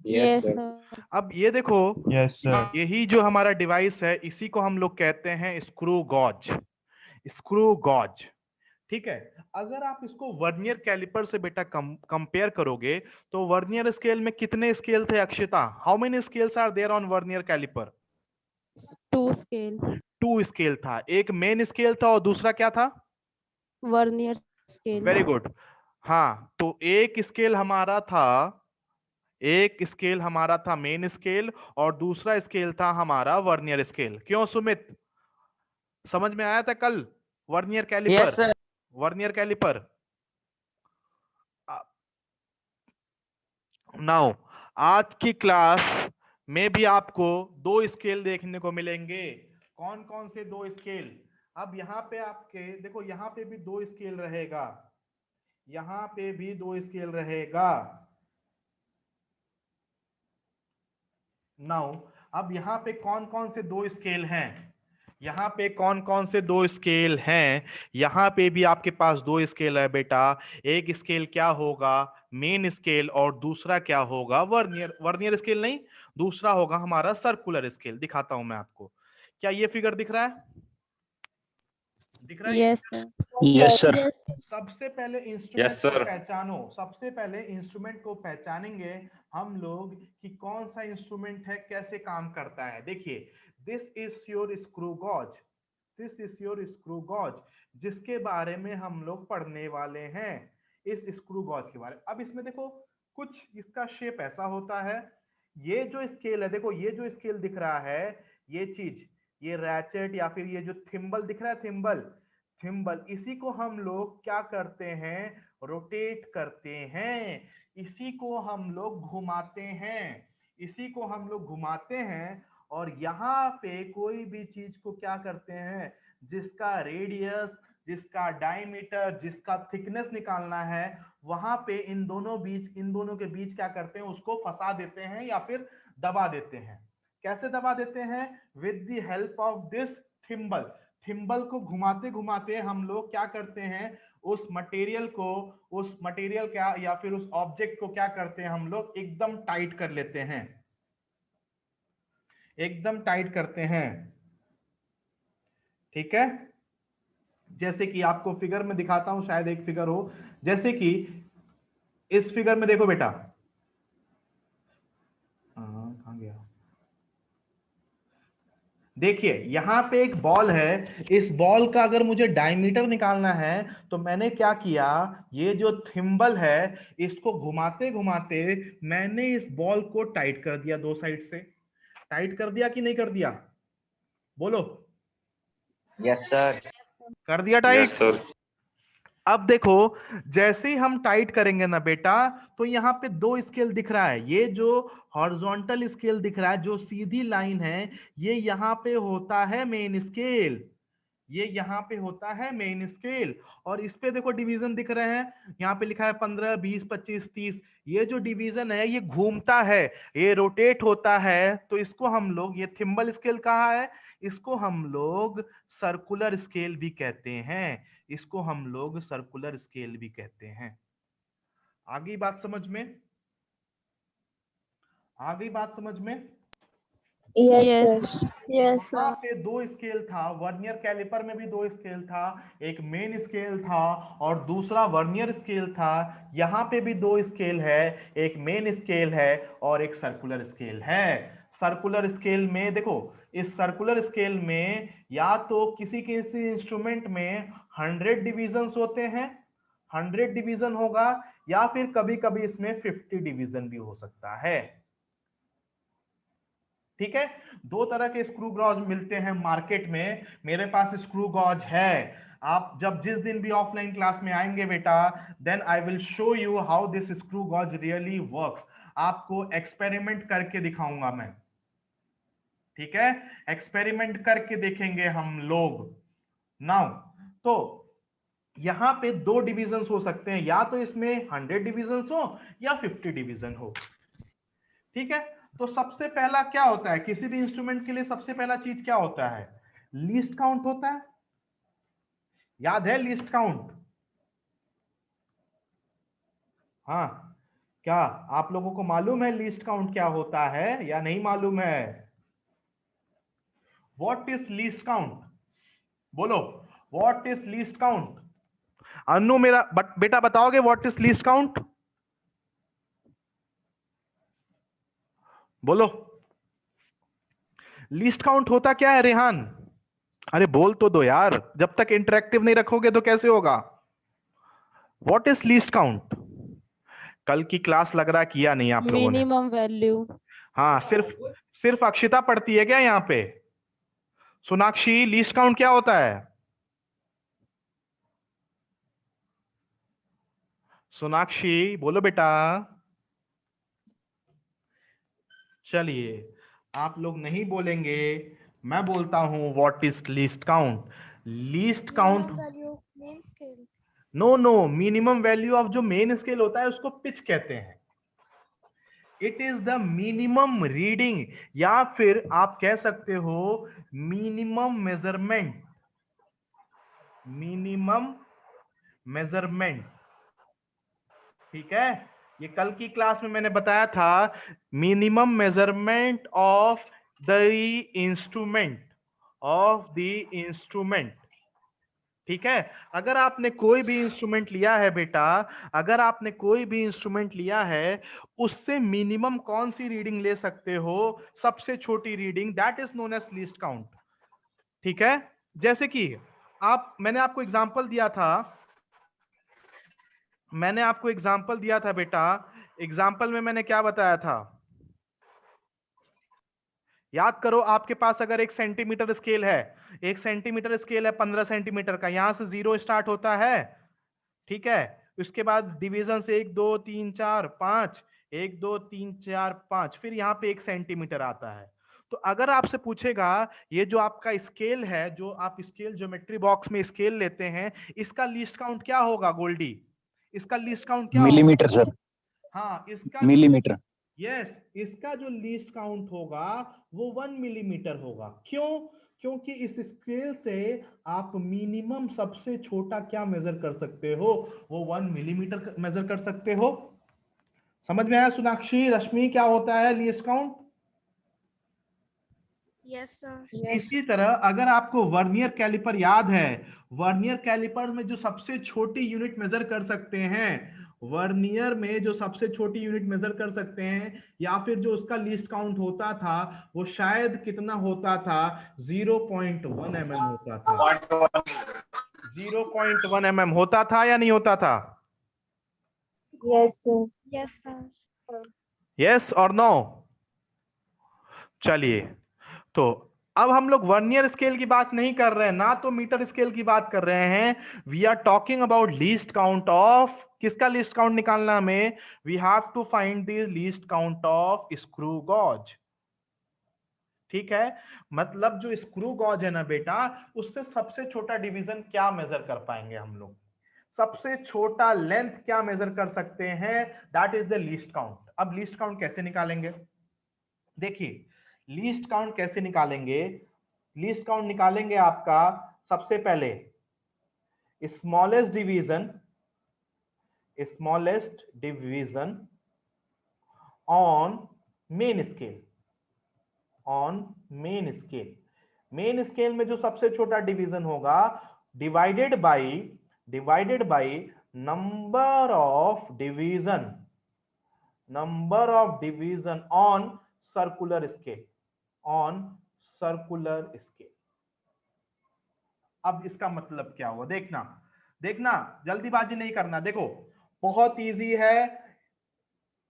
Yes Yes, sir. sir. अब ये देखो, यस सर। यही जो हमारा डिवाइस है इसी को हम लोग कहते हैं स्क्रू गॉज। स्क्रू गॉज, ठीक है। अगर आप इसको वर्नियर कैलिपर से बेटा कंपेयर करोगे तो वर्नियर स्केल में कितने स्केल थे Akshita? How many scales are there on vernier caliper? 2 scale. 2 scale था, एक मेन स्केल था और दूसरा क्या था? Vernier scale. Very good. हाँ, तो एक स्केल हमारा था मेन स्केल और दूसरा स्केल था हमारा वर्नियर स्केल। क्यों सुमित, समझ में आया था कल? Vernier caliper, yes sir. Vernier caliper. Now आज की क्लास में भी आपको 2 स्केल देखने को मिलेंगे। कौन कौन से 2 स्केल? अब यहाँ पे आपके देखो, यहाँ पे भी 2 स्केल रहेगा, यहाँ पे भी 2 स्केल रहेगा। नाउ अब यहाँ पे कौन कौन से 2 स्केल हैं? यहाँ पे कौन कौन से 2 स्केल हैं? यहाँ पे भी आपके पास 2 स्केल है बेटा। एक स्केल क्या होगा? मेन स्केल, और दूसरा क्या होगा? वर्नियर। वर्नियर स्केल नहीं, दूसरा होगा हमारा सर्कुलर स्केल। दिखाता हूं मैं आपको। क्या ये फिगर दिख रहा है? दिख रहा है ये? Yes, sir. Yes sir. सबसे पहले इंस्ट्रूमेंट यस को सर। पहचानो। सबसे पहले इंस्ट्रूमेंट को पहचानेंगे हम लोग कि कौन सा इंस्ट्रूमेंट है, कैसे काम करता है। देखिए, this is your screw gauge, this is your screw gauge, जिसके बारे में हम लोग पढ़ने वाले हैं, इस स्क्रू गॉज के बारे में। अब इसमें देखो, कुछ इसका शेप ऐसा होता है। ये जो स्केल है, देखो ये जो स्केल दिख रहा है, ये चीज, ये रैचेट या फिर ये जो थिम्बल दिख रहा है, थिम्बल, थिम्बल, इसी को हम लोग क्या करते हैं? रोटेट करते हैं। इसी को हम लोग घुमाते हैं, इसी को हम लोग घुमाते हैं। और यहाँ पे कोई भी चीज को क्या करते हैं? जिसका रेडियस, जिसका डायमीटर, जिसका थिकनेस निकालना है, वहां पे इन दोनों के बीच क्या करते हैं? उसको फंसा देते हैं या फिर दबा देते हैं। कैसे दबा देते हैं? With the help of this thimble. Thimble को घुमाते घुमाते हम लोग क्या करते हैं? उस मटेरियल क्या या फिर उस ऑब्जेक्ट को क्या करते हैं? हम लोग एकदम टाइट कर लेते हैं, एकदम टाइट करते हैं। ठीक है, जैसे कि आपको फिगर में दिखाता हूं, शायद एक फिगर हो। जैसे कि इस फिगर में देखो बेटा, कहां गया? देखिए यहां पे एक बॉल है, इस बॉल का अगर मुझे डायमीटर निकालना है तो मैंने क्या किया? ये जो थिम्बल है, इसको घुमाते घुमाते मैंने इस बॉल को टाइट कर दिया, दो साइड से। टाइट कर दिया कि नहीं कर दिया? बोलो। Yes sir. कर दिया टाइट। Yes sir. अब देखो, जैसे ही हम टाइट करेंगे ना बेटा, तो यहाँ पे 2 स्केल दिख रहा है। ये जो हॉरिजॉन्टल स्केल दिख रहा है, जो सीधी लाइन है, ये यहाँ पे होता है मेन स्केल, ये यहाँ पे होता है मेन स्केल। और इस पे देखो डिवीजन दिख रहे हैं, यहाँ पे लिखा है 15, 20, 25, 30। ये जो डिवीजन है ये घूमता है, ये रोटेट होता है। तो इसको हम लोग, ये थिम्बल स्केल कहा है, इसको हम लोग सर्कुलर स्केल भी कहते हैं, इसको हम लोग सर्कुलर स्केल भी कहते हैं। आ गई बात समझ में? आ गई बात समझ में? Yes. Yes, वहां sir. पे 2 स्केल था, वर्नियर कैलिपर में भी 2 स्केल था, एक मेन स्केल था और दूसरा वर्नियर स्केल था। यहाँ पे भी 2 स्केल है, एक मेन स्केल है और एक सर्कुलर स्केल है। सर्कुलर स्केल में देखो, इस सर्कुलर स्केल में या तो किसी किसी इंस्ट्रूमेंट में 100 डिविजन होते हैं, 100 डिवीजन होगा, या फिर कभी कभी इसमें 50 डिवीजन भी हो सकता है। ठीक है, 2 तरह के स्क्रू गॉज मिलते हैं मार्केट में। मेरे पास स्क्रू गॉज है। आप जब जिस दिन भी ऑफलाइन क्लास में आएंगे बेटा, then I will show you how this screw gauge really works. आपको एक्सपेरिमेंट करके दिखाऊंगा मैं। ठीक है, एक्सपेरिमेंट करके देखेंगे हम लोग। नाउ तो यहां पे 2 डिविजन हो सकते हैं, या तो इसमें 100 डिविजन हो या 50 डिवीजन हो। ठीक है, तो सबसे पहला क्या होता है किसी भी इंस्ट्रूमेंट के लिए? सबसे पहला चीज क्या होता है? लीस्ट काउंट होता है। याद है लीस्ट काउंट? हाँ, क्या आप लोगों को मालूम है लीस्ट काउंट क्या होता है या नहीं मालूम है? What is least count? बोलो, व्हाट इज लीस्ट काउंट? अनु मेरा बेटा बताओगे व्हाट इज लीस्ट काउंट? बोलो, लीस्ट काउंट होता क्या है रेहान? अरे बोल तो दो यार, जब तक इंटरेक्टिव नहीं रखोगे तो कैसे होगा? What is least count? कल की क्लास लग रहा किया नहीं आप लोगों ने। Minimum value. हाँ, सिर्फ सिर्फ अक्षिता पढ़ती है क्या यहाँ पे? सोनाक्षी, लीस्ट काउंट क्या होता है? सोनाक्षी बोलो बेटा। चलिए, आप लोग नहीं बोलेंगे, मैं बोलता हूं what is least count. Least count, no no, minimum value of जो मेन स्केल होता है उसको पिच कहते हैं। It is the minimum reading, या फिर आप कह सकते हो मिनिमम मेजरमेंट। मिनिमम मेजरमेंट, ठीक है? ये कल की क्लास में मैंने बताया था, minimum measurement of the instrument, of the instrument. ठीक है? अगर आपने कोई भी इंस्ट्रूमेंट लिया है बेटा, अगर आपने कोई भी इंस्ट्रूमेंट लिया है, उससे मिनिमम कौन सी रीडिंग ले सकते हो? सबसे छोटी reading, that is known as least count. ठीक है? जैसे कि मैंने आपको एग्जांपल दिया था, बेटा। एग्जाम्पल में मैंने क्या बताया था? याद करो, आपके पास अगर 1 सेंटीमीटर स्केल है, 1 सेंटीमीटर स्केल है 15 सेंटीमीटर का, यहां से 0 स्टार्ट होता है, ठीक है? उसके बाद डिविजन से 1 2 3 4 5, 1 2 3 4 5, फिर यहाँ पे 1 सेंटीमीटर आता है। तो अगर आपसे पूछेगा ये जो आपका स्केल है, जो आप स्केल ज्योमेट्री बॉक्स में स्केल लेते हैं, इसका लीस्ट काउंट क्या होगा गोल्डी? इसका लीस्ट काउंट क्या होगा? मिलीमीटर सर, हाँ, इसका मिलीमीटर। यस, इसका जो लीस्ट काउंट होगा वो 1 मिलीमीटर होगा। क्यों? क्योंकि इस स्केल से आप मिनिमम सबसे छोटा क्या मेजर कर सकते हो? वो 1 मिलीमीटर मेजर कर सकते हो। समझ में आया सोनाक्षी, रश्मि, क्या होता है लीस्ट काउंट? Yes sir. इसी तरह अगर आपको वर्नियर कैलिपर याद है, वर्नियर कैलिपर में जो सबसे छोटी यूनिट मेजर कर सकते हैं, वर्नियर में जो सबसे छोटी यूनिट मेजर कर सकते हैं, या फिर जो उसका लीस्ट काउंट होता था, वो शायद कितना होता था? 0.1 mm होता था। 0.1 mm होता था या नहीं होता था? Yes yes sir. यस और नो? चलिए, तो अब हम लोग वर्नियर स्केल की बात नहीं कर रहे हैं, ना तो मीटर स्केल की बात कर रहे हैं। We are talking about least count of, किसका लीस्ट काउंट निकालना हमें? We have to find the least count of screw gauge. ठीक है? मतलब जो स्क्रू गॉज है ना बेटा, उससे सबसे छोटा डिवीजन क्या मेजर कर पाएंगे हम लोग? सबसे छोटा लेंथ क्या मेजर कर सकते हैं? That is the least count. अब लीस्ट काउंट कैसे निकालेंगे? देखिए, लीस्ट काउंट कैसे निकालेंगे? लीस्ट काउंट निकालेंगे आपका सबसे पहले smallest division on main scale, on main scale. Main scale में जो सबसे छोटा डिवीजन होगा, divided by number of division on circular scale, on circular scale. अब इसका मतलब क्या हुआ? देखना जल्दीबाजी नहीं करना। देखो, बहुत इजी है,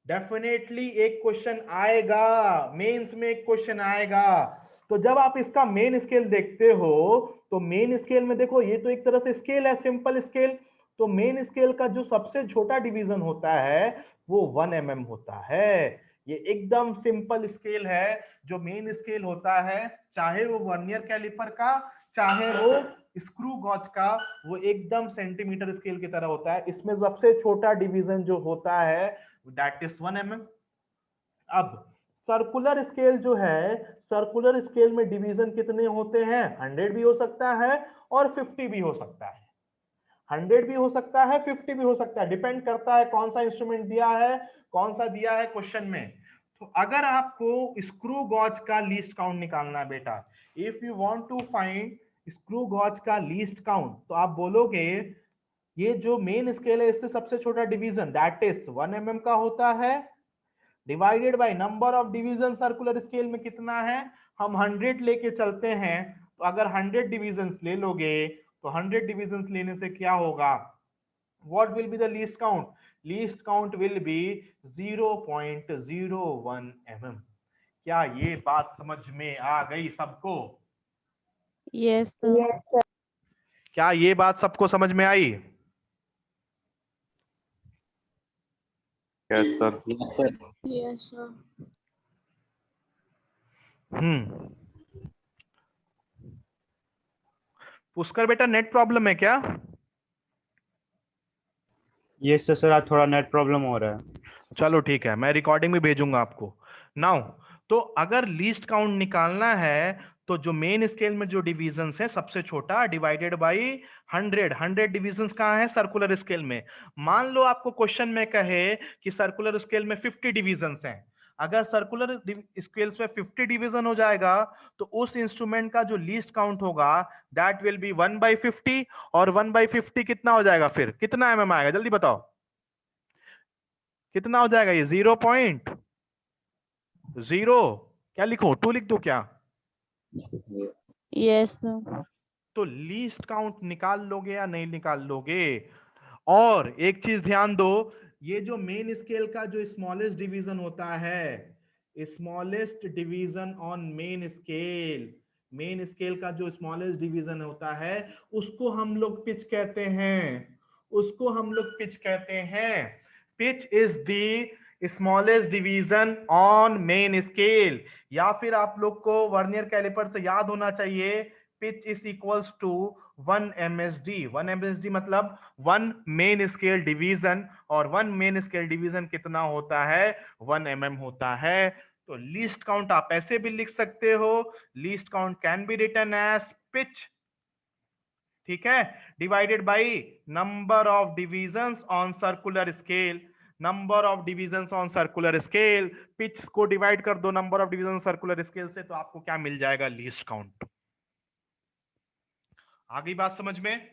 डेफिनेटली एक क्वेश्चन आएगा, मेंस में एक क्वेश्चन आएगा। तो जब आप इसका मेन स्केल देखते हो, तो मेन स्केल में देखो, ये तो एक तरह से स्केल है, सिंपल स्केल। तो मेन स्केल का जो सबसे छोटा डिवीजन होता है वो 1 mm होता है। ये एकदम सिंपल स्केल है जो मेन स्केल होता है, चाहे वो वर्नियर कैलिपर का, चाहे वो स्क्रू गॉज का, वो एकदम सेंटीमीटर स्केल की तरह होता है। इसमें सबसे छोटा डिवीजन जो होता है दैट इज 1 mm। अब सर्कुलर स्केल जो है, सर्कुलर स्केल में डिवीजन कितने होते हैं? 100 भी हो सकता है और 50 भी हो सकता है। 100 भी हो सकता है, 50 भी हो सकता है, डिपेंड करता है कौन सा इंस्ट्रूमेंट दिया है, कौन सा दिया है क्वेश्चन में। तो अगर आपको स्क्रू गॉज का लीस्ट काउंट निकालना है बेटा, if you want to find screw gauge का लीस्ट काउंट, तो आप बोलोगे ये जो मेन स्केल है इससे सबसे छोटा डिवीजन दैट इज 1 mm का होता है, divided by number of division circular scale में कितना है, हम 100 लेके चलते हैं। तो अगर 100 डिविजन्स ले लोगे तो 100 डिविजन्स लेने से क्या होगा, what will be the least count, least count will be 0.01 mm। क्या ये बात समझ में आ गई सबको? Yes, sir. Yes, sir. क्या ये बात सबको समझ में आई? Yes, sir. Yes, sir. Yes, sir. Pushkar बेटा नेट प्रॉब्लम है क्या? Yes, sir. सर आज थोड़ा नेट प्रॉब्लम हो रहा है। चलो ठीक है, मैं रिकॉर्डिंग भी भेजूंगा आपको। नाउ तो अगर लीस्ट काउंट निकालना है तो जो मेन स्केल में जो डिविजन्स है सबसे छोटा डिवाइडेड बाय 100 डिविजन्स कहाँ है, सर्कुलर स्केल में। मान लो आपको क्वेश्चन में कहे कि सर्कुलर स्केल में 50 डिविजन्स हैं, अगर सर्कुलर स्केल्स में 50 डिवीजन हो जाएगा तो उस इंस्ट्रूमेंट का जो लीस्ट काउंट होगा दैट विल बी 1/50, और 1/50 कितना हो जाएगा, फिर कितना mm आएगा, जल्दी बताओ कितना हो जाएगा ये, 0.0, क्या लिखूं, 2 लिख दूं क्या? Yes, sir. तो लीस्ट काउंट निकाल लोगे या नहीं निकाल लोगे? और एक चीज ध्यान दो, ये जो मेन स्केल का जो स्मॉलेस्ट डिवीजन होता है, smallest division on main scale का जो स्मॉलेस्ट डिवीजन होता है उसको हम लोग पिच कहते हैं, pitch is the smallest division on main scale. या फिर आप लोग को वर्नियर कैलिपर से याद होना चाहिए, pitch is equals to 1 MSD। 1 MSD मतलब 1 मेन स्केल डिवीजन, और 1 मेन स्केल डिवीजन कितना होता है, 1 mm होता है। तो लीस्ट काउंट आप ऐसे भी लिख सकते हो, least count can be written as pitch, ठीक है, divided by number of divisions on circular scale, number of divisions on circular scale, pitch को डिवाइड कर दो number of division circular scale से, तो आपको क्या मिल जाएगा, लीस्ट काउंट। आ गई बात समझ में?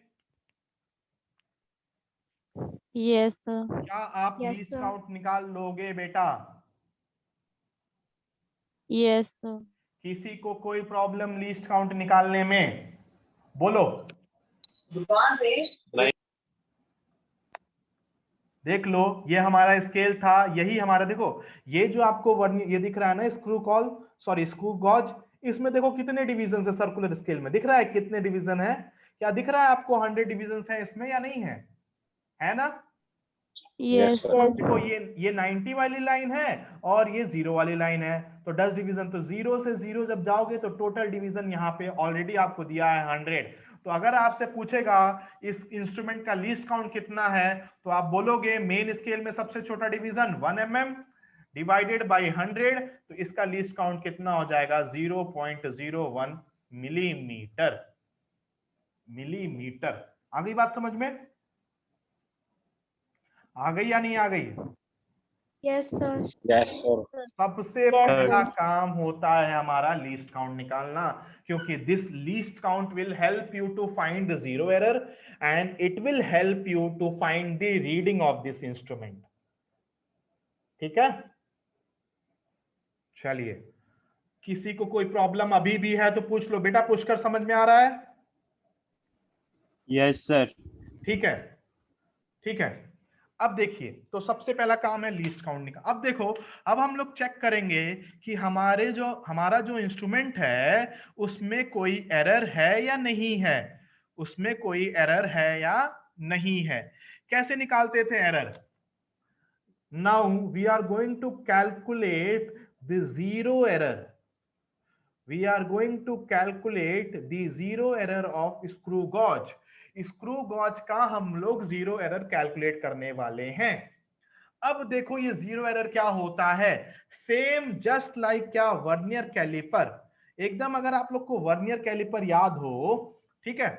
Yes, sir. क्या आप Yes, लीस्ट sir. काउंट निकाल लोगे बेटा? Yes, sir. किसी को कोई प्रॉब्लम लीस्ट काउंट निकालने में? बोलो। देख लो ये हमारा स्केल था, यही हमारा, देखो ये जो आपको वर्नियर ये दिख रहा है ना, स्क्रू गॉज, इसमें देखो कितने डिवीजन है सर्कुलर स्केल में, दिख रहा है कितने डिवीजन है? क्या दिख रहा है आपको, 100 डिवीजन है इसमें या नहीं है ना? Yes, sir. sir. देखो ये 90 वाली लाइन है और ये 0 वाली लाइन है, तो 10 डिवीजन, तो 0 से 0 जब जाओगे तो टोटल डिवीजन यहाँ पे ऑलरेडी आपको दिया है 100। तो अगर आपसे पूछेगा इस इंस्ट्रूमेंट का लीस्ट काउंट कितना है, तो आप बोलोगे मेन स्केल में सबसे छोटा डिवीजन 1 mm डिवाइडेड बाय 100, तो इसका लीस्ट काउंट कितना हो जाएगा, 0.01 मिलीमीटर। आ गई बात समझ में? आ गई या नहीं आ गई? Yes, sir. Yes, sir. सबसे पहला काम होता है हमारा लीस्ट काउंट निकालना, क्योंकि this least count will help you to find the zero error and it will help you to find the reading of this instrument. ठीक है, चलिए, किसी को कोई प्रॉब्लम अभी भी है तो पूछ लो बेटा। पुष्कर समझ में आ रहा है? Yes sir. ठीक है, ठीक है। अब देखिए, तो सबसे पहला काम है लीस्ट काउंट निकाल। अब देखो, अब हम लोग चेक करेंगे कि हमारा जो इंस्ट्रूमेंट है उसमें कोई एरर है या नहीं है, उसमें कोई एरर है या नहीं है। कैसे निकालते थे error? Now we are going to calculate the zero error, we are going to calculate the zero error of screw gauge। Screw gauge का हम लोग जीरो एरर कैलकुलेट करने वाले हैं। अब देखो ये जीरो एरर क्या होता है, सेम जस्ट लाइक क्या, वर्नियर कैलिपर। एकदम अगर आप लोग को वर्नियर कैलिपर याद हो, ठीक है,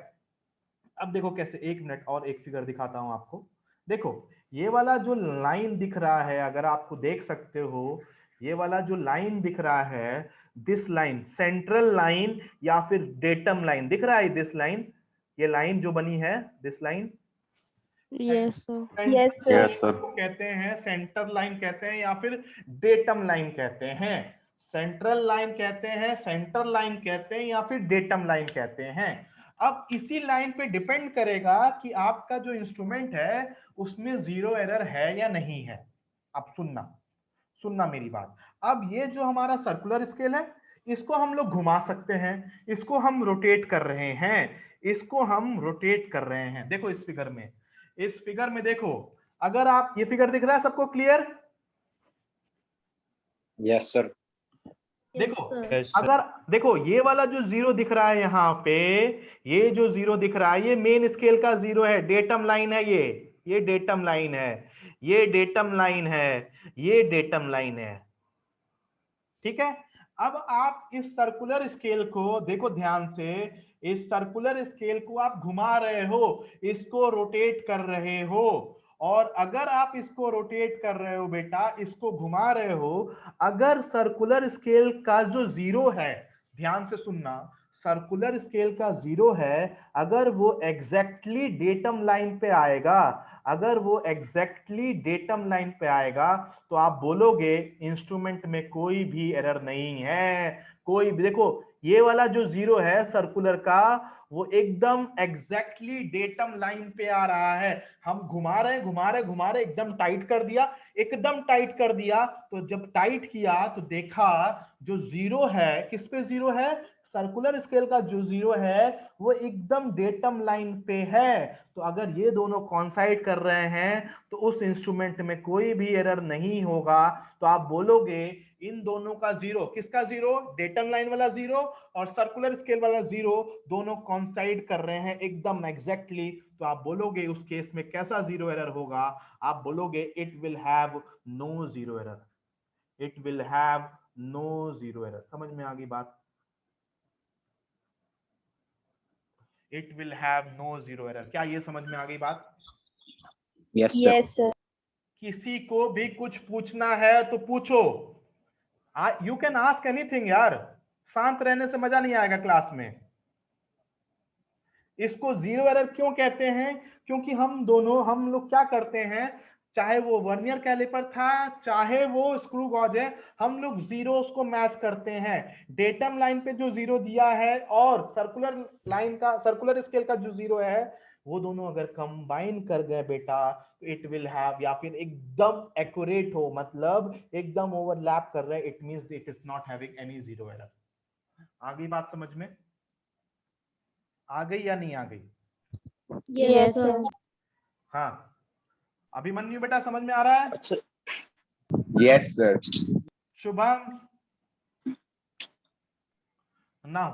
अब देखो कैसे, 1 मिनट और एक फिगर दिखाता हूं आपको। देखो ये वाला जो लाइन दिख रहा है, अगर आपको देख सकते हो, ये वाला जो लाइन दिख रहा है, दिस लाइन सेंट्रल लाइन या फिर डेटम लाइन दिख रहा है, दिस लाइन, ये लाइन जो बनी है, this line, Yes, sir. Yes, sir. Yes, sir. इसको कहते हैं सेंटर लाइन कहते हैं या फिर डेटम लाइन कहते हैं। सेंट्रल लाइन कहते हैं, सेंटर लाइन कहते हैं या फिर डेटम लाइन कहते हैं। अब इसी लाइन पे डिपेंड करेगा कि आपका जो इंस्ट्रूमेंट है उसमें जीरो एरर है या नहीं है। अब सुनना मेरी बात। अब ये जो हमारा सर्कुलर स्केल है, इसको हम लोग घुमा सकते हैं, इसको हम रोटेट कर रहे हैं, इसको हम रोटेट कर रहे हैं। देखो इस फिगर में देखो, अगर आप, ये फिगर दिख रहा है सबको क्लियर? Yes sir. देखो Yes, sir. अगर देखो ये वाला जो जीरो दिख रहा है यहाँ पे, ये जो जीरो दिख रहा है, ये मेन स्केल का जीरो है, डेटम लाइन है, ये डेटम लाइन है, ये डेटम लाइन है, ये डेटम लाइन है। ठीक है। अब आप इस सर्कुलर स्केल को देखो ध्यान से, इस सर्कुलर स्केल को आप घुमा रहे हो, इसको रोटेट कर रहे हो, और अगर आप इसको रोटेट कर रहे हो बेटा, इसको घुमा रहे हो, अगर सर्कुलर स्केल का जो जीरो है, ध्यान से सुनना, सर्कुलर स्केल का जीरो है, अगर वो एग्जैक्टली डेटम लाइन पे आएगा, अगर वो एग्जैक्टली डेटम लाइन पे आएगा, तो आप बोलोगे इंस्ट्रूमेंट में कोई भी एरर नहीं है, कोई भी। देखो ये वाला जो जीरो है सर्कुलर का, वो एकदम एग्जैक्टली डेटम लाइन पे आ रहा है। हम घुमा रहे एकदम टाइट कर दिया, एकदम टाइट कर दिया, तो जब टाइट किया तो देखा जो जीरो है, किस पे जीरो है, सर्कुलर स्केल का जो जीरो है वो एकदम डेटम लाइन पे है। तो अगर ये दोनों कॉन्साइड कर रहे हैं तो उस इंस्ट्रूमेंट में कोई भी एरर नहीं होगा। तो आप बोलोगे इन दोनों का जीरो, किसका जीरो, डेटम लाइन वाला जीरो और सर्कुलर स्केल वाला जीरो, दोनों कॉन्साइड कर रहे हैं एकदम एग्जैक्टली। तो आप बोलोगे उस केस में कैसा जीरो एरर होगा, आप बोलोगे it will have no zero error, it will have no zero error. समझ में आ गई बात? It will have no zero error. क्या ये समझ में आ गई बात? Yes sir. Yes, sir. किसी को भी कुछ पूछना है तो पूछो, यू कैन आस्क एनीथिंग यार, शांत रहने से मजा नहीं आएगा क्लास में। इसको जीरो एरर क्यों कहते हैं? क्योंकि हम लोग क्या करते हैं, चाहे वो वर्नियर कैलिपर था, चाहे वो स्क्रू गॉज है, हम लोग जीरोस को मैच करते हैं। डेटम लाइन पे जो जीरो दिया है और सर्कुलर स्केल का जो जीरो है, वो दोनों अगर कंबाइन कर गए बेटा, तो इट विल हैव, या फिर एकदम एक्यूरेट हो, मतलब एकदम ओवरलैप कर रहे हैं, it means it is not having any zero error. आ गई बात समझ में? आ गई या नहीं आ गई? Yes, sir. हाँ, अभिमन्यु बेटा समझ में आ रहा है? अच्छा। Yes sir. Shubham, now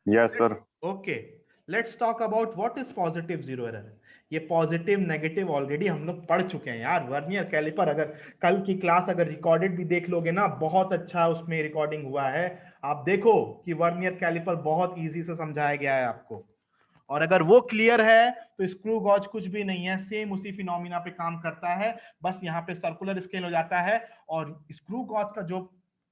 Yes, sir. okay, let's talk about what is positive zero error। ये पॉजिटिव नेगेटिव ऑलरेडी हम लोग पढ़ चुके हैं यार। वर्नियर कैलिपर अगर कल की क्लास अगर रिकॉर्डेड भी देख लोगे ना, बहुत अच्छा उसमें रिकॉर्डिंग हुआ है। आप देखो कि वर्नियर कैलिपर बहुत इजी से समझाया गया है आपको, और अगर वो क्लियर है तो स्क्रू गॉज कुछ भी नहीं है, सेम उसी फिनोमिना पे काम करता है, बस यहाँ पे सर्कुलर स्केल हो जाता है। और स्क्रू गॉज का जो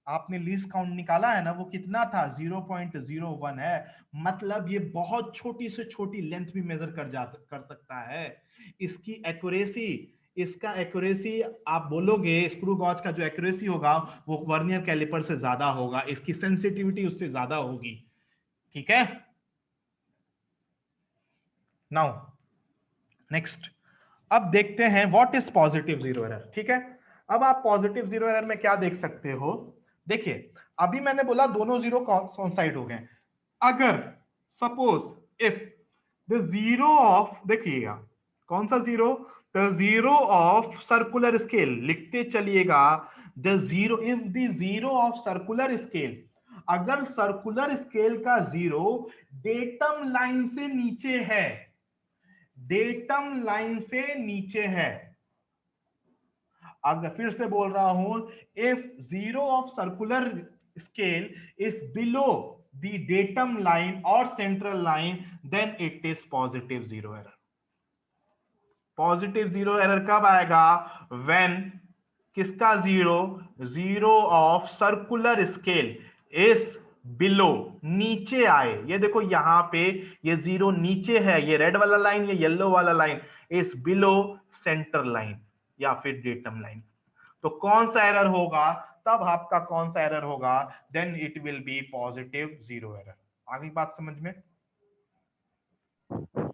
आपने लीस्ट काउंट निकाला है ना, वो कितना था, 0.01 है। मतलब ये बहुत छोटी से छोटी लेंथ भी मेजर कर सकता है। इसकी एक्यूरेसी आप बोलोगे स्क्रू गॉज का जो एक्यूरेसी होगा वो वर्नियर कैलिपर से ज्यादा होगा, इसकी सेंसिटिविटी उससे ज्यादा होगी। ठीक है। नाउ नेक्स्ट, अब देखते हैं what is positive zero error. ठीक है, अब आप पॉजिटिव जीरो एरर में क्या देख सकते हो, देखिए अभी मैंने बोला दोनों जीरो कॉन्साइड हो गए। अगर suppose if the zero of, देखिएगा कौन सा zero, the zero of circular scale, लिखते चलिएगा the zero, if the zero of circular scale, अगर सर्कुलर स्केल का जीरो डेटम लाइन से नीचे है, डेटम लाइन से नीचे है, अगर फिर से बोल रहा हूं, if zero of circular scale is below the datum line or central line, then it is positive zero error. Positive zero error कब आएगा? व्हेन किसका zero? Zero of circular scale is below, नीचे आए। ये देखो यहां पे ये जीरो नीचे है, ये रेड वाला लाइन, ये येलो वाला line is below centre line या फिर डेटम लाइन। तो कौन सा एरर होगा? तब आपका कौन सा एरर होगा? Then it will be positive zero error. आगे बात समझ में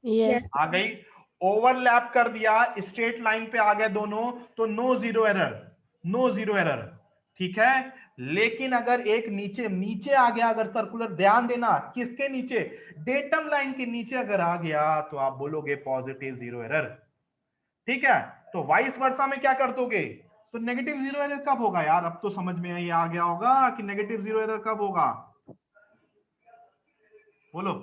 Yes. आ गई? ओवरलैप कर दिया, स्ट्रेट लाइन पे आ गए दोनों, तो no zero error, no zero error, ठीक है। लेकिन अगर एक नीचे नीचे आ गया, अगर सर्कुलर, ध्यान देना किसके नीचे? डेटम लाइन के नीचे अगर आ गया तो आप बोलोगे पॉजिटिव जीरो एरर, ठीक है। तो वाइस वर्सा में क्या कर दोगे? तो नेगेटिव जीरो एरर कब होगा यार? अब तो समझ में ये आ गया होगा कि नेगेटिव जीरो एरर कब होगा, बोलो।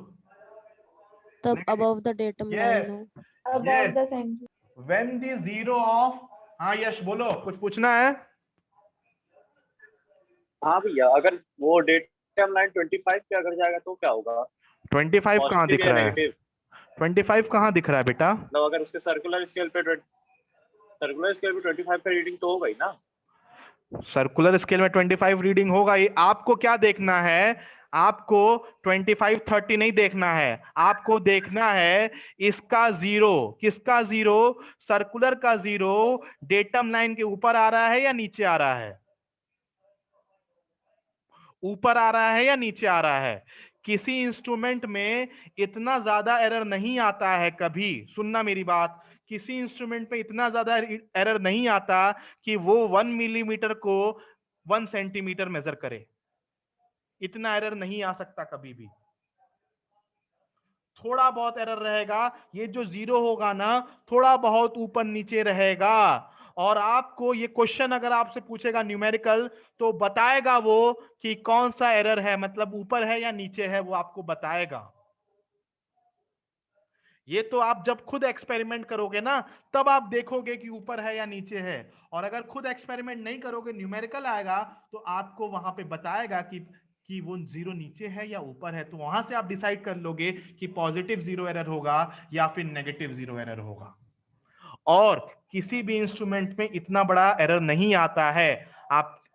तब Negative. above the datum Yes. line हो। Above Yes. the center. When the zero of, हाँ यश बोलो, कुछ पूछना है? हाँ भैया, अगर वो डेटम लाइन 25 पे अगर जाएगा तो क्या होगा? 25 कहाँ दिख रहा है? नेगेटिव? 25 कहाँ दिख रहा है बेटा? मतलब अगर उसके सर्कुलर स्केल पे 25 का रीडिंग तो होगा ही ना। सर्कुलर स्केल में 25 रीडिंग होगा ही। आपको क्या देखना है? आपको 25 30 नहीं देखना है, आपको देखना है इसका जीरो। किसका जीरो? सर्कुलर का जीरो डेटम लाइन के ऊपर आ रहा है या नीचे आ रहा है? ऊपर आ रहा है या नीचे आ रहा है? किसी इंस्ट्रूमेंट में इतना ज्यादा एरर नहीं आता है कभी, सुनना मेरी बात, किसी इंस्ट्रूमेंट में इतना ज्यादा एरर नहीं आता कि वो 1 मिलीमीटर को 1 सेंटीमीटर मेजर करे। इतना एरर नहीं आ सकता कभी भी। थोड़ा बहुत एरर रहेगा, ये जो जीरो होगा ना, थोड़ा बहुत ऊपर नीचे रहेगा। और आपको ये क्वेश्चन अगर आपसे पूछेगा न्यूमेरिकल, तो बताएगा वो कि कौन सा एरर है, मतलब ऊपर है या नीचे है, वो आपको बताएगा। ये तो आप जब खुद एक्सपेरिमेंट करोगे ना, तब आप देखोगे कि ऊपर है या नीचे है। और अगर खुद एक्सपेरिमेंट नहीं करोगे, न्यूमेरिकल आएगा तो आपको वहां पे बताएगा कि वो जीरो नीचे है या ऊपर है। तो वहां से आप डिसाइड कर लोगे कि पॉजिटिव जीरो एरर होगा या फिर नेगेटिव जीरो एरर होगा। और किसी भी इंस्ट्रूमेंट में इतना बड़ा एरर नहीं आता है।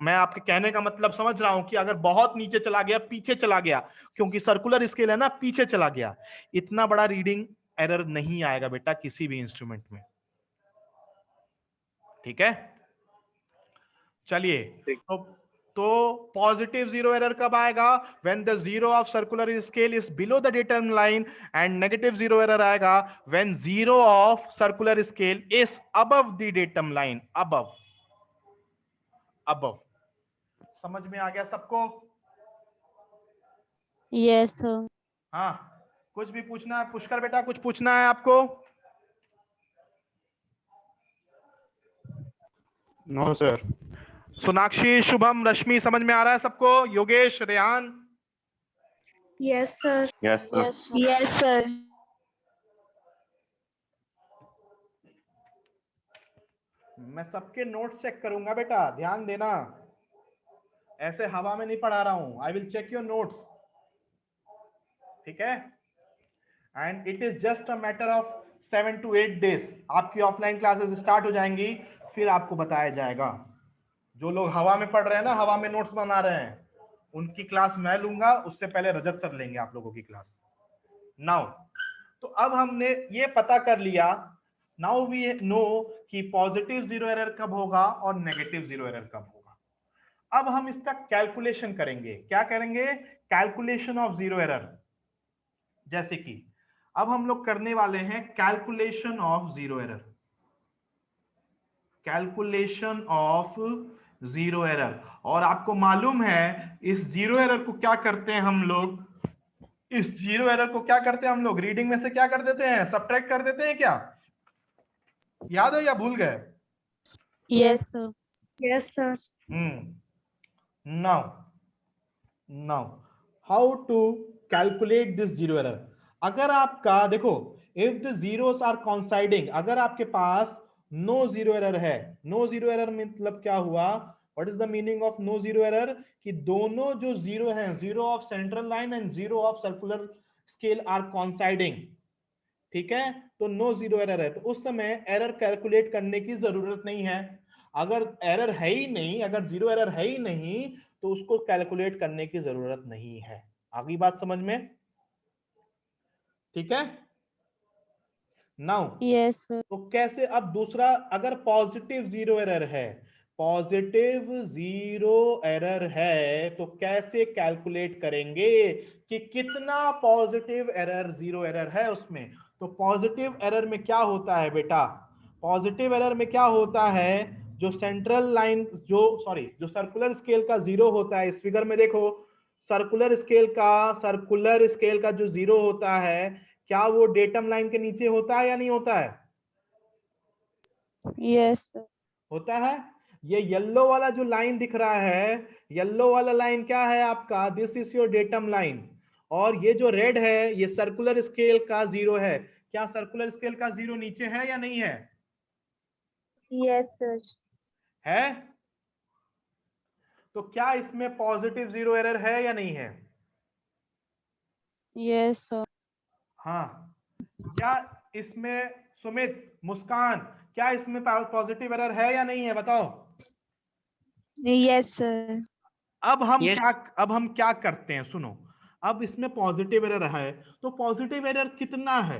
मैं आपके कहने का मतलब समझ रहा हूं कि अगर बहुत नीचे चला गया, पीछे चला गया, क्योंकि सर्कुलर स्केल है ना, पीछे चला गया, इतना बड़ा रीडिंग एरर नहीं आएगा बेटा किसी भी इंस्ट्रूमेंट में, ठीक है। चलिए, तो पॉजिटिव जीरो एरर कब आएगा? When the zero of circular scale is below the datum line, and negative zero error आएगा when zero of circular scale is above the datum line. Above, above. समझ में आ गया सबको? Yes sir. हाँ, कुछ भी पूछना है? पुष्कर बेटा कुछ पूछना है आपको? No sir. सोनाक्षी, शुभम, रश्मि, समझ में आ रहा है सबको? Yogesh, Rehan? Yes, sir. Yes, sir. Yes, sir. मैं सबके नोट्स चेक करूंगा बेटा, ध्यान देना, ऐसे हवा में नहीं पढ़ा रहा हूं। I will check your notes, ठीक है। And it is just a matter of 7 to 8 days। आपकी ऑफलाइन क्लासेस स्टार्ट हो जाएंगी, फिर आपको बताया जाएगा। जो लोग हवा में पढ़ रहे हैं ना, हवा में नोट्स बना रहे हैं, उनकी क्लास मैं लूंगा, उससे पहले रजत सर लेंगे आप लोगों की क्लास। नाउ, तो अब हमने ये पता कर लिया, नाउ वी नो कि पॉजिटिव जीरो एरर कब होगा और नेगेटिव जीरो एरर कब होगा। अब हम इसका कैलकुलेशन करेंगे। क्या करेंगे? Calculation of zero error. जैसे कि अब हम लोग करने वाले हैं calculation of zero error. Calculation of zero error. और आपको मालूम है इस जीरो एरर को क्या करते हैं हम लोग? इस जीरो एरर को क्या करते हैं हम लोग? रीडिंग में से क्या कर देते हैं? सबट्रैक्ट कर देते हैं क्या? याद है या भूल गए? Yes sir. Yes, sir. Now how to calculate this zero error? अगर आपका देखो, if the zeros are coinciding, अगर आपके पास नो जीरो एरर है, नो जीरो एरर मतलब क्या हुआ? What is the meaning of no zero error? कि दोनों जो जीरो हैं, zero of central line and zero of circular scale are coinciding, ठीक है, तो नो जीरो एरर है। तो उस समय एरर कैलकुलेट करने की जरूरत नहीं है। अगर एरर है ही नहीं, अगर जीरो एरर है ही नहीं, तो उसको कैलकुलेट करने की जरूरत नहीं है। आगे बात समझ में? ठीक है। नाउ yes sir, तो कैसे, अब दूसरा, अगर पॉजिटिव जीरो एरर है, पॉजिटिव जीरो एरर है, तो कैसे कैलकुलेट करेंगे कि कितना पॉजिटिव एरर, जीरो एरर है उसमें? तो पॉजिटिव एरर में क्या होता है बेटा? पॉजिटिव एरर में क्या होता है? जो सेंट्रल लाइन, जो सर्कुलर स्केल का जीरो होता है, इस फिगर में देखो, सर्कुलर स्केल का जो जीरो होता है, क्या वो डेटम लाइन के नीचे होता है या नहीं होता है? yes sir, होता है। ये येलो वाला जो लाइन दिख रहा है, येलो वाला लाइन क्या है आपका? This is your datum line. और ये जो रेड है, ये सर्कुलर स्केल का जीरो है। क्या सर्कुलर स्केल का जीरो नीचे है या नहीं है? Yes, sir. है। तो क्या इसमें पॉजिटिव जीरो एरर है या नहीं है? yes sir, हाँ। क्या इसमें, सुमित, मुस्कान, क्या इसमें पॉजिटिव एरर है या नहीं है? बताओ। Yes, sir. अब हम क्या करते हैं, सुनो। अब इसमें पॉजिटिव एरर है, तो पॉजिटिव एरर कितना है?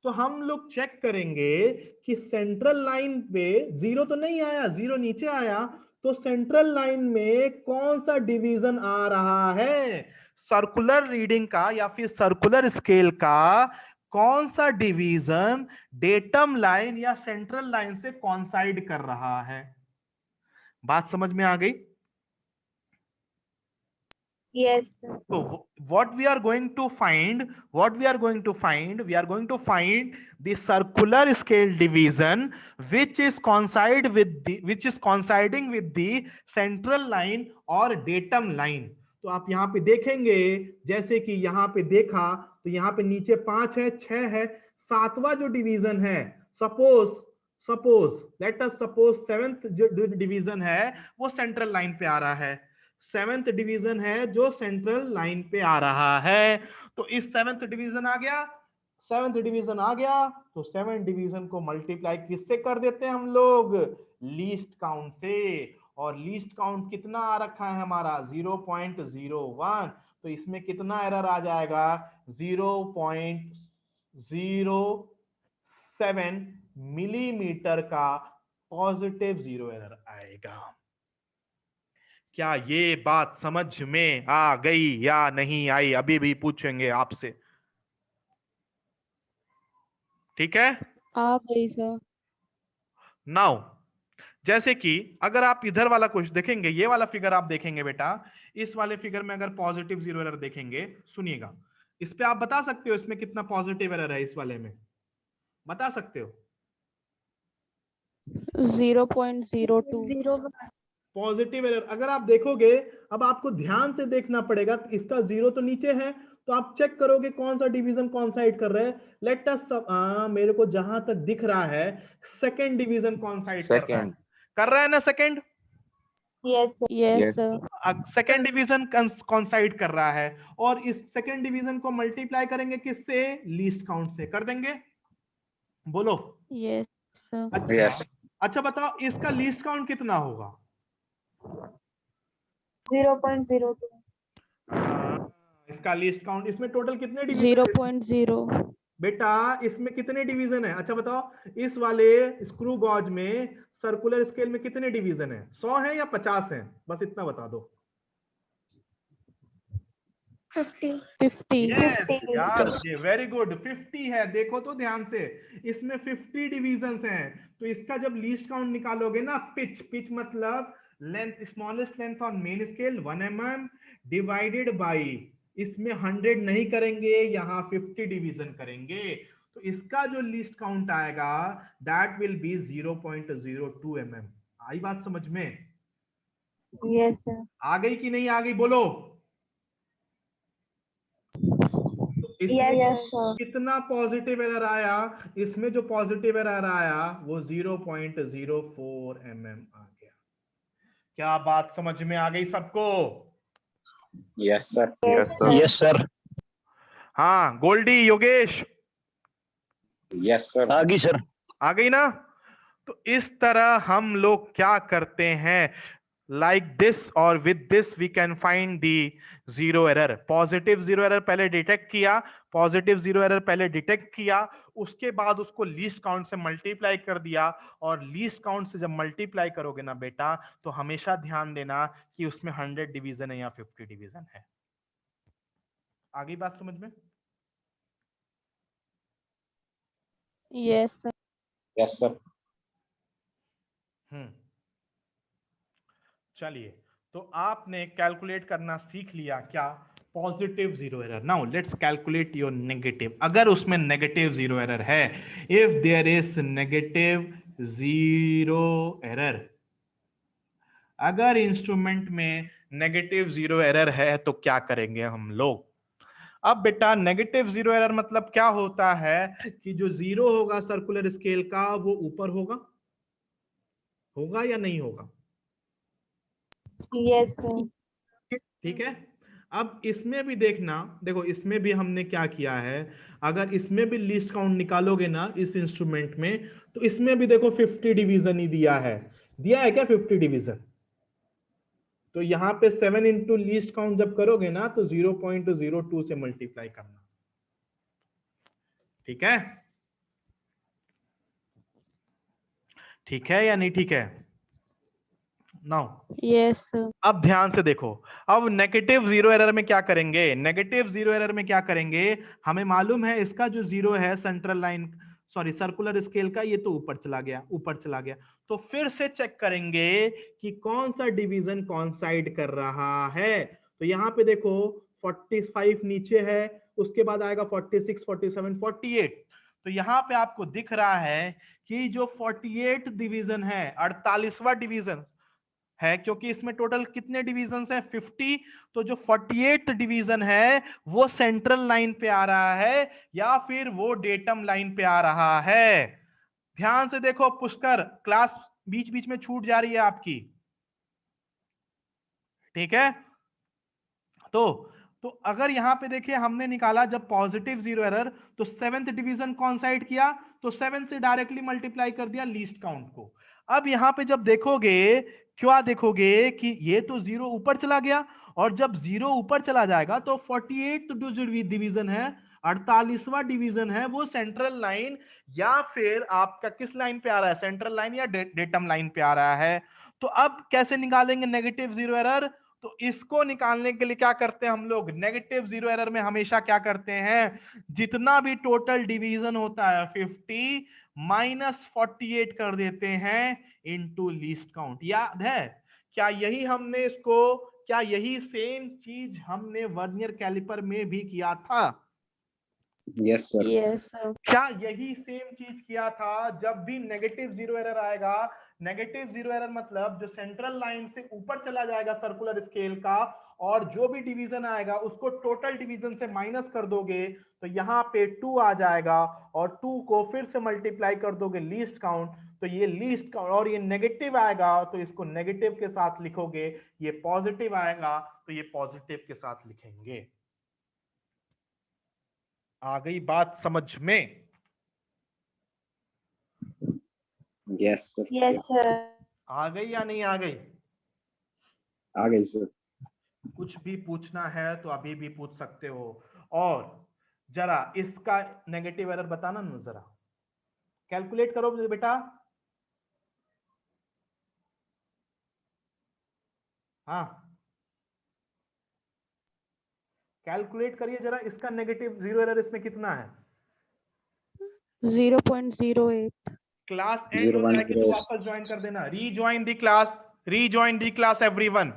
तो हम लोग चेक करेंगे कि सेंट्रल लाइन पे जीरो तो नहीं आया, जीरो नीचे आया, तो सेंट्रल लाइन में कौन सा डिवीजन आ रहा है? सर्कुलर रीडिंग का या फिर सर्कुलर स्केल का कौन सा डिवीजन डेटम लाइन या सेंट्रल लाइन से कॉन्साइड कर रहा है? बात समझ में आ गई? Yes, sir. So what we are going to find, we are going to find the circular scale division which is coinciding with the central line or datum line. तो आप यहाँ पे देखेंगे, जैसे कि यहाँ पे देखा, तो यहाँ पे नीचे 5 है, 6 है, 7वां जो डिवीजन है, suppose let us suppose 7th जो डिवीजन है वो सेंट्रल लाइन पे आ रहा है। 7th डिवीजन है जो सेंट्रल लाइन पे आ रहा है। तो इस 7th डिवीजन आ गया, 7th डिवीजन आ गया, तो 7 डिवीजन को मल्टीप्लाई किससे कर देते हैं हम लोग? लीस्ट काउंट से। और लीस्ट काउंट कितना आ रखा है हमारा? 0.01। तो इसमें कितना एरर आ जाएगा? 0.07 मिलीमीटर का पॉजिटिव जीरो एरर आएगा। क्या ये बात समझ में आ गई या नहीं आई? अभी भी पूछेंगे आपसे, ठीक है। आ गई सर, नाउ जैसे कि अगर आप इधर वाला कुछ देखेंगे, ये वाला फिगर आप देखेंगे बेटा, इस वाले फिगर में अगर पॉजिटिव जीरो एरर देखेंगे, सुनिएगा, इस पे आप बता सकते हो इसमें कितना पॉजिटिव एरर है? इस वाले में बता सकते हो? 0.02 Zero. पॉजिटिव एरर अगर आप देखोगे, अब आपको ध्यान से देखना पड़ेगा, इसका जीरो तो नीचे है, तो आप चेक करोगे कौन सा डिवीजन कॉन्साइड कर रहा है। लेट अस, मेरे को जहां तक दिख रहा है सेकंड डिवीजन कॉन्साइड कर रहा है ना? Second, Yes, sir. yes Yes. sir, second division कॉन्साइड कर रहा है, और इस सेकंड डिवीजन को मल्टीप्लाई करेंगे किससे? लीस्ट काउंट से कर देंगे। बोलो। yes sir, अच्छा, Yes. अच्छा बताओ इसका लीस्ट काउंट कितना होगा? 0.02. इसका लीस्ट काउंट, इसमें टोटल कितने डिवीजन 0.0 बेटा? इसमें कितने डिवीजन है? अच्छा बताओ, इस वाले स्क्रू गॉज में सर्कुलर स्केल में कितने डिवीजन है? 100 है या 50 है? बस इतना बता दो। 50. 50 यस यार, ये वेरी गुड, 50 है। देखो तो ध्यान से, इसमें 50 डिवीजन हैं। तो इसका जब लीस्ट काउंट निकालोगे ना, पिच मतलब length, smallest length on main scale 1 mm divided by, इसमें 100 नहीं करेंगे, यहाँ 50 डिवीजन करेंगे, तो इसका जो लिस्ट काउंट आएगा दैट विल बी 0.02 mm। आई बात समझ में? Yes, sir. आ गई कि नहीं आ गई? बोलो। तो इसमें Yes, sir. कितना पॉजिटिव एरर आया? इसमें जो पॉजिटिव एरर आया वो 0.04 mm आ गया। क्या बात समझ में आ गई सबको? Yes, sir. Yes, sir. Yes, sir. हाँ गोल्डी, योगेश, Yes, sir. आगे सर. आ गई ना? तो इस तरह हम लोग क्या करते हैं, लाइक दिस और with this we can find the zero error. Positive zero error पहले डिटेक्ट किया, पॉजिटिव जीरो एरर पहले डिटेक्ट किया, उसके बाद उसको लीस्ट काउंट से मल्टीप्लाई कर दिया, और लीस्ट काउंट से जब मल्टीप्लाई करोगे ना बेटा, तो हमेशा ध्यान देना कि उसमें 100 डिवीजन है या 50 डिवीजन है. आगे बात समझ में? yes sir. Yes, sir. चलिए, तो आपने कैलकुलेट करना सीख लिया क्या? Positive zero error. Now let's calculate your negative. अगर उसमें नेगेटिव जीरो एरर है, if there is negative zero error, अगर इंस्ट्रूमेंट में नेगेटिव जीरो एरर है तो क्या करेंगे हम लोग? अब बेटा नेगेटिव जीरो एरर मतलब क्या होता है कि जो जीरो होगा सर्कुलर स्केल का वो ऊपर होगा, होगा या नहीं होगा? Yes, sir. ठीक है. अब इसमें भी देखना, देखो इसमें भी हमने क्या किया है, अगर इसमें भी लिस्ट काउंट निकालोगे ना इस इंस्ट्रूमेंट में, तो इसमें भी देखो 50 डिवीजन ही दिया है. दिया है क्या 50 डिवीजन? तो यहां पे 7 इंटू लीस्ट काउंट जब करोगे ना तो 0.02 से मल्टीप्लाई करना. ठीक है? ठीक है या नहीं ठीक है? Now yes sir. अब ध्यान से देखो, अब नेगेटिव जीरो एरर में क्या करेंगे? नेगेटिव जीरो एरर में क्या करेंगे? हमें मालूम है इसका जो जीरो है central line, sorry circular scale का, ये तो ऊपर चला गया, ऊपर चला गया. तो फिर से चेक करेंगे कि कौन सा डिवीजन कॉन्साइड कर रहा है. तो यहाँ पे देखो 45 नीचे है, उसके बाद आएगा 46, 47, 48. तो यहाँ पे आपको दिख रहा है कि जो 48 डिवीजन है, 48वां डिवीजन है, क्योंकि इसमें टोटल कितने डिवीजन्स हैं? 50. तो जो 48 डिवीजन है वो सेंट्रल लाइन पे आ रहा है या फिर वो डेटम लाइन पे आ रहा है? ध्यान से देखो पुष्कर, क्लास बीच बीच में छूट जा रही है आपकी. ठीक है? तो अगर यहां पे देखिए हमने निकाला जब पॉजिटिव जीरो एरर, तो 7th डिवीजन कौन साइड किया? तो 7 से डायरेक्टली मल्टीप्लाई कर दिया लीस्ट काउंट को. अब यहां पे जब देखोगे, क्या देखोगे कि ये तो जीरो ऊपर चला गया, और जब जीरो ऊपर चला जाएगा तो 48 जो डिवीजन है, 48वां डिवीजन है, वो सेंट्रल लाइन या फिर आपका किस लाइन पे आ रहा है? सेंट्रल लाइन या डेटम लाइन पे आ रहा है. तो अब कैसे निकालेंगे नेगेटिव जीरो एरर? तो इसको निकालने के लिए क्या करते हैं हम लोग? नेगेटिव जीरो एरर में हमेशा क्या करते हैं, जितना भी टोटल डिवीजन होता है 50 माइनस 48 कर देते हैं इनटू लीस्ट काउंट. याद है क्या? यही हमने इसको, क्या यही सेम चीज हमने वर्नियर कैलिपर में भी किया था? Yes, sir. yes sir. क्या यही सेम चीज किया था? जब भी नेगेटिव जीरो एरर आएगा, नेगेटिव जीरो एरर मतलब जो सेंट्रल लाइन से ऊपर चला जाएगा सर्कुलर स्केल का, और जो भी डिवीजन आएगा उसको टोटल डिवीजन से माइनस कर दोगे, तो यहाँ पे 2 आ जाएगा, और 2 को फिर से मल्टीप्लाई कर दोगे लीस्ट काउंट, तो ये लीस्ट काउंट, और ये नेगेटिव आएगा तो इसको नेगेटिव के साथ लिखोगे, ये पॉजिटिव आएगा तो ये पॉजिटिव के साथ लिखेंगे. आ गई बात समझ में? Yes, sir. Yes, sir. आ गई या नहीं आ गई? आ गई sir. कुछ भी पूछना है तो अभी भी पूछ सकते हो. और जरा इसका नेगेटिव एरर बताना ना, जरा कैलकुलेट करो बेटा. हाँ कैलकुलेट करिए जरा, इसका नेगेटिव जीरो एरर इसमें कितना है? 0.08. क्लास एंड हो जाएगी तो वापस ज्वाइन कर देना. रीजॉइन दी क्लास, रीजॉइन दी क्लास एवरीवन.